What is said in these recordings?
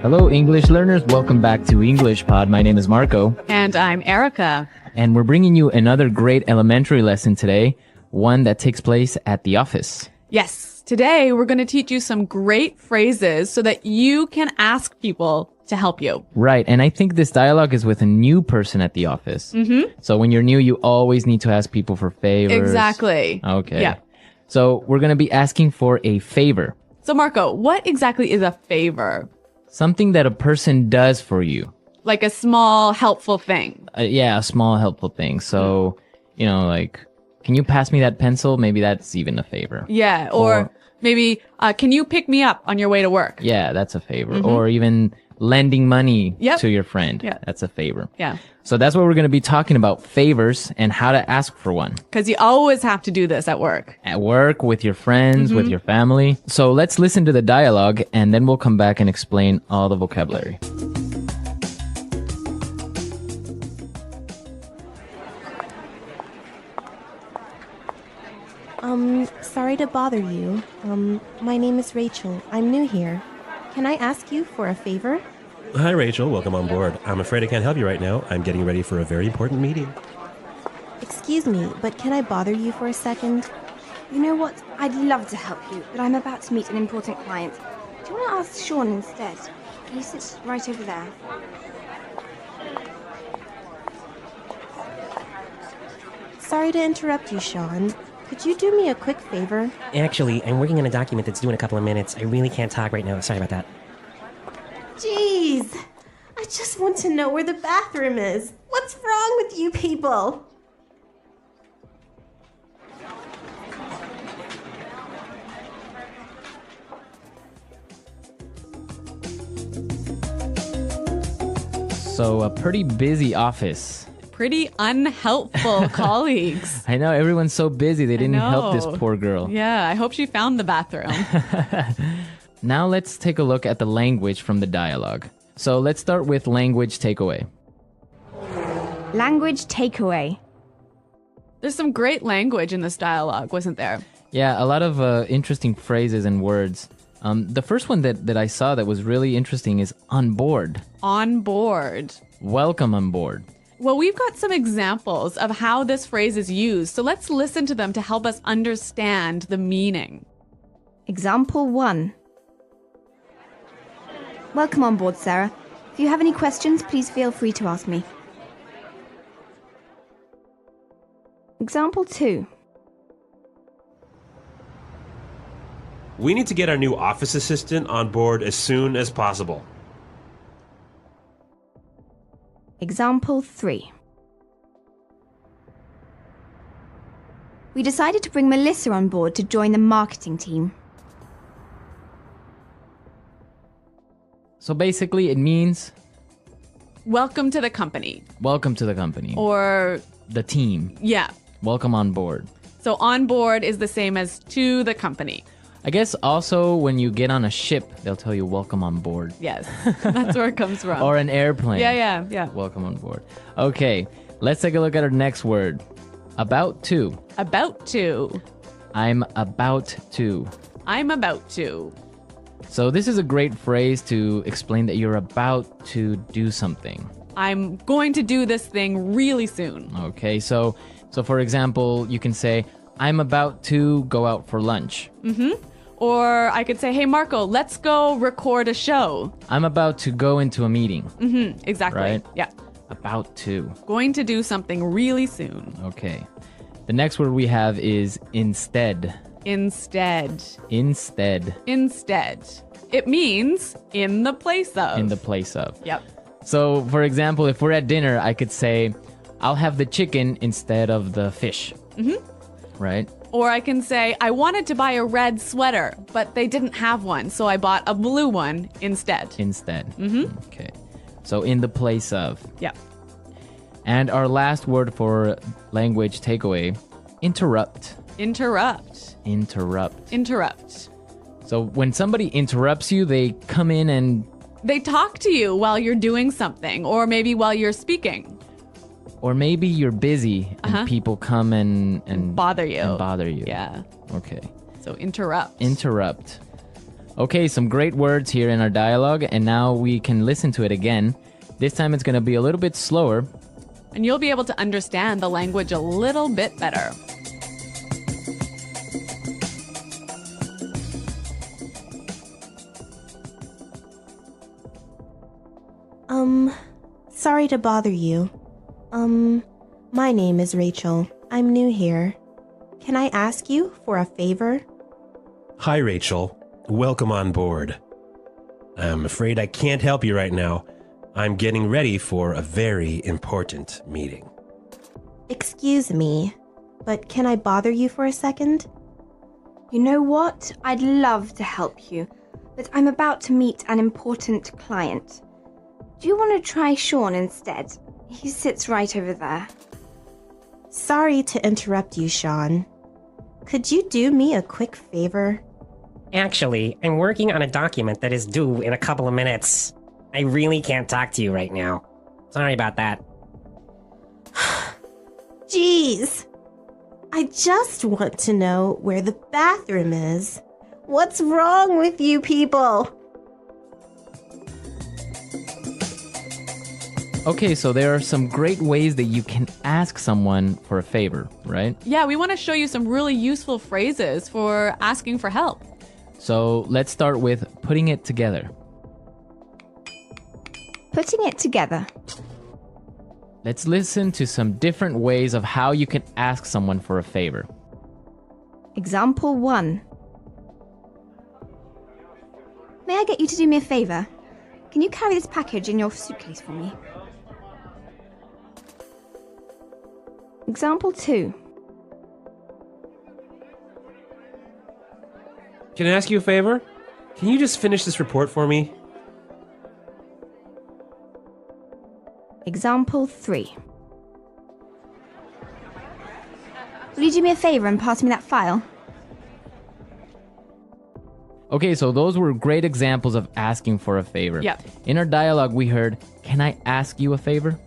Hello, English learners. Welcome back to English Pod. My name is Marco. And I'm Erica. And we're bringing you another great elementary lesson today, one that takes place at the office. Yes, today we're going to teach you some great phrases so that you can ask people to help you. Right, and I think this dialogue is with a new person at the office. Mm-hmm. So when you're new, you always need to ask people for favors. Exactly. Okay. Yeah. So we're going to be asking for a favor. So Marco, what exactly is a favor? Something that a person does for you. Like a small, helpful thing. Yeah, a small helpful thing. So, like, can you pass me that pencil? Maybe that's even a favor. Yeah, or maybe, can you pick me up on your way to work? Yeah, that's a favor. Or even lending money to your friend. Yeah. That's a favor. Yeah. So that's what we're going to be talking about, favors and how to ask for one. Because you always have to do this at work. At work, with your friends, with your family. So let's listen to the dialogue and then we'll come back and explain all the vocabulary. Sorry to bother you. My name is Rachel. I'm new here. Can I ask you for a favor? Hi, Rachel. Welcome on board. I'm afraid I can't help you right now. I'm getting ready for a very important meeting. Excuse me, but can I bother you for a second? You know what? I'd love to help you, but I'm about to meet an important client. Do you want to ask Sean instead? He sits right over there. Sorry to interrupt you, Sean. Could you do me a quick favor? Actually, I'm working on a document that's due in a couple of minutes. I really can't talk right now. Sorry about that. Jeez! I just want to know where the bathroom is. What's wrong with you people? So a pretty busy office. Pretty unhelpful colleagues. I know, everyone's so busy they didn't help this know. poor girl. Yeah, I hope she found the bathroom. Now let's take a look at the language from the dialogue. So let's start with language takeaway. Language takeaway. There's some great language in this dialogue, wasn't there? Yeah, a lot of interesting phrases and words. The first one that I saw that was really interesting is on board. On board. Welcome on board. Well, we've got some examples of how this phrase is used, so let's listen to them to help us understand the meaning. Example 1. Welcome on board, Sarah. If you have any questions, please feel free to ask me. Example 2. We need to get our new office assistant on board as soon as possible. Example 3. We decided to bring Melissa on board to join the marketing team. So basically it means Welcome to the company. welcome to the company. Or, The team. yeah. Welcome on board. So on board is the same as to the company. I guess also when you get on a ship, they'll tell you welcome on board. Yes, that's where it comes from. Or an airplane. Yeah. Welcome on board. Okay, let's take a look at our next word. About to. About to. I'm about to. I'm about to. So this is a great phrase to explain that you're about to do something. I'm going to do this thing really soon. Okay, so for example, you can say, I'm about to go out for lunch. Or I could say, hey, Marco, let's go record a show. I'm about to go into a meeting. Exactly. Right. Yeah. About to. Going to do something really soon. Okay. The next word we have is instead. Instead. Instead. Instead. It means in the place of. In the place of. Yep. So, for example, if we're at dinner, I could say, I'll have the chicken instead of the fish. Right? Or I can say, I wanted to buy a red sweater, but they didn't have one, so I bought a blue one instead. Instead. Okay. So, in the place of. Yep. And our last word for language takeaway, interrupt. Interrupt. Interrupt. Interrupt. So when somebody interrupts you, they come in and... They talk to you while you're doing something, or maybe while you're speaking. Or maybe you're busy and people come and Bother you. And bother you. Yeah. Okay. So interrupt. Interrupt. Okay, some great words here in our dialogue, and now we can listen to it again. This time it's going to be a little bit slower. And you'll be able to understand the language a little bit better. Sorry to bother you. My name is Rachel. I'm new here. Can I ask you for a favor? Hi, Rachel. Welcome on board. I'm afraid I can't help you right now. I'm getting ready for a very important meeting. Excuse me, but can I bother you for a second? You know what? I'd love to help you, but I'm about to meet an important client. Do you want to try Sean instead? He sits right over there. Sorry to interrupt you, Sean. Could you do me a quick favor? Actually, I'm working on a document that is due in a couple of minutes. I really can't talk to you right now. Sorry about that. Jeez. I just want to know where the bathroom is. What's wrong with you people? Okay, so there are some great ways that you can ask someone for a favor, right? Yeah, we want to show you some really useful phrases for asking for help. So let's start with putting it together. Putting it together. Let's listen to some different ways of how you can ask someone for a favor. Example 1. May I get you to do me a favor? Can you carry this package in your suitcase for me? Example 2. Can I ask you a favor? Can you just finish this report for me? Example 3. Will you do me a favor and pass me that file? Okay, so those were great examples of asking for a favor. Yep. In our dialogue, we heard, "Can I ask you a favor?"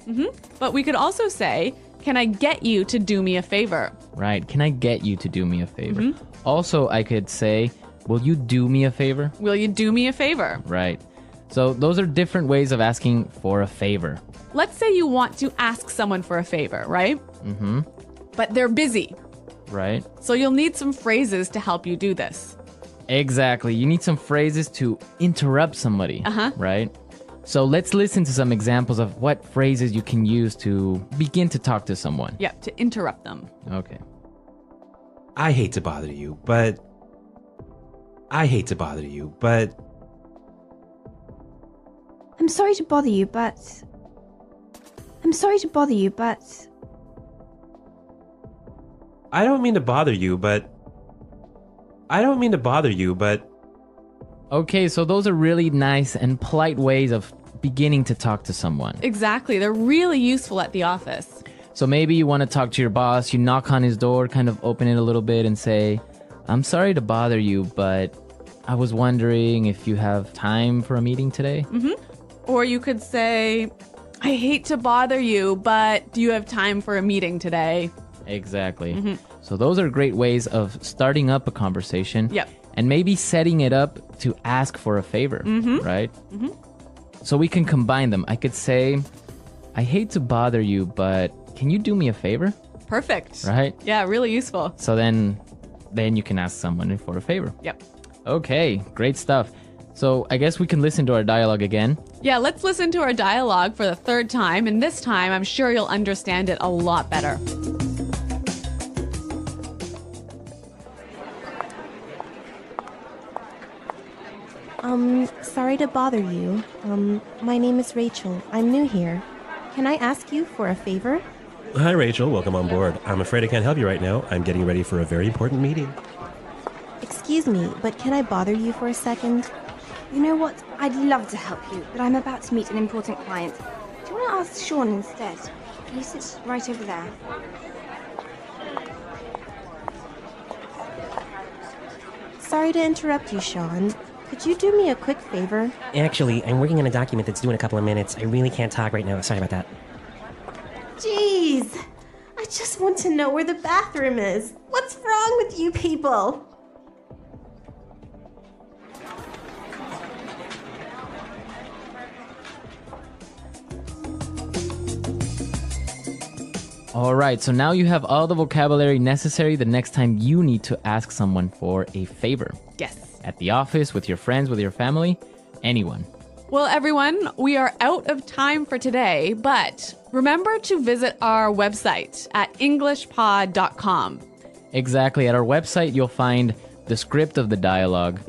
But we could also say, can I get you to do me a favor? Right. Can I get you to do me a favor? Also, I could say, "Will you do me a favor?" Will you do me a favor? Right. So those are different ways of asking for a favor. Let's say you want to ask someone for a favor, right? But they're busy. Right. So you'll need some phrases to help you do this. Exactly. You need some phrases to interrupt somebody. Right? So let's listen to some examples of what phrases you can use to begin to talk to someone. Yeah, to interrupt them. Okay. I hate to bother you, but... I'm sorry to bother you, but... I don't mean to bother you, but... Okay, so those are really nice and polite ways of beginning to talk to someone. Exactly. They're really useful at the office. So maybe you want to talk to your boss, you knock on his door, kind of open it a little bit and say, "I'm sorry to bother you, but I was wondering if you have time for a meeting today?" Or you could say, "I hate to bother you, but do you have time for a meeting today?" Exactly. So those are great ways of starting up a conversation. Yep. And maybe setting it up to ask for a favor, right? So we can combine them. I could say, "I hate to bother you, but can you do me a favor?" Perfect. Right? Yeah, really useful. So then you can ask someone for a favor. Yep. Okay, great stuff. So I guess we can listen to our dialogue again. Yeah, let's listen to our dialogue for the third time, and this time I'm sure you'll understand it a lot better. Sorry to bother you. My name is Rachel. I'm new here. Can I ask you for a favor? Hi, Rachel. Welcome on board. I'm afraid I can't help you right now. I'm getting ready for a very important meeting. Excuse me, but can I bother you for a second? You know what? I'd love to help you, but I'm about to meet an important client. Do you want to ask Sean instead? He sits right over there. Sorry to interrupt you, Sean. Could you do me a quick favor? Actually, I'm working on a document that's due in a couple of minutes. I really can't talk right now. Sorry about that. Jeez. I just want to know where the bathroom is. What's wrong with you people? All right, so now you have all the vocabulary necessary the next time you need to ask someone for a favor. Yes. At the office, with your friends, with your family, anyone. Well, everyone, we are out of time for today, but remember to visit our website at englishpod.com. Exactly. At our website, you'll find the script of the dialogue.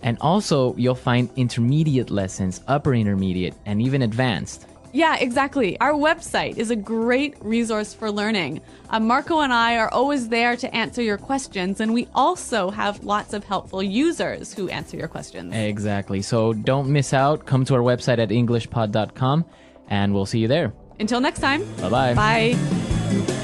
And also, you'll find intermediate lessons, upper intermediate, and even advanced. Yeah, exactly. Our website is a great resource for learning. Marco and I are always there to answer your questions, and we also have lots of helpful users who answer your questions. Exactly. So don't miss out. Come to our website at englishpod.com, and we'll see you there. Until next time. Bye-bye. Bye.